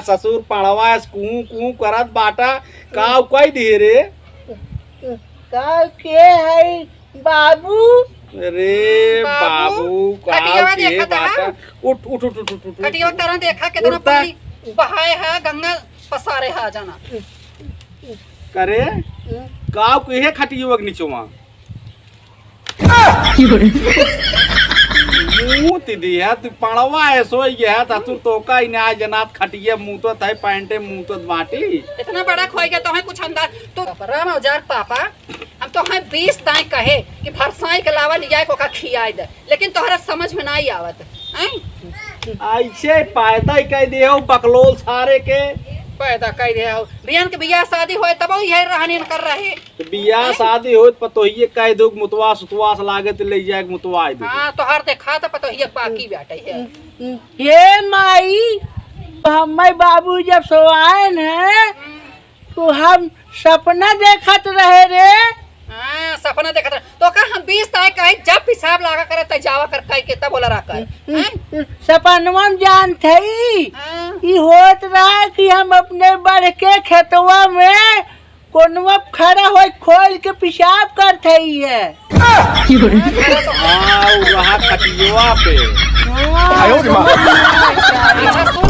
ससुर पढ़वा कू कू करत बाटा का कोई दे रे का के है बाबू। अरे बाबू का के बाटा उठ उठ उठ उठ उठ कटिया तरह देखा कितना पानी बहाए है गंगा पसारे है जाना करे का के खटियो के नीचवा मुंह तिदी है तू पढ़वा है सो ये है तसुर तो का इना जनात खटिए मुंह तो थे पैंटे मुंह तो बाटी इतना बड़ा खोई गया तो है कुछ अंदर तो राम औजार पापा हम तो है 20 ताई कहे कि भरसाई के लावा लिया को का खियाई दे लेकिन तोहरा समझ में नहीं आवत हैं ऐसे पैदा कह दे हो बकलोल सारे के पैदा कह दे हो रियान के बियाह शादी होए तब यही रहनी कर रहे तो बियाह शादी हो तो ये कह दो मुतवा सुतवास लागे तो ले जाए मुतवा दे हां तो हर देखा तो पतो ये बाकी बैठे है ये माई हमारे बाबू जब सोआए न तो हम सपना देखत रहे रे। हां सपना देखत रहे तो का हम 20 ताई कहे जब पेशाब लागा करे त जावा कर कह के तब बोला रखकर सपनवा में जान थई ई होत रहा कि हम अपने बढ़ के खेतवा में कोनवा खड़ा हो खोल के पेशाब करत हई है। हां रहा खटियोवा पे अच्छा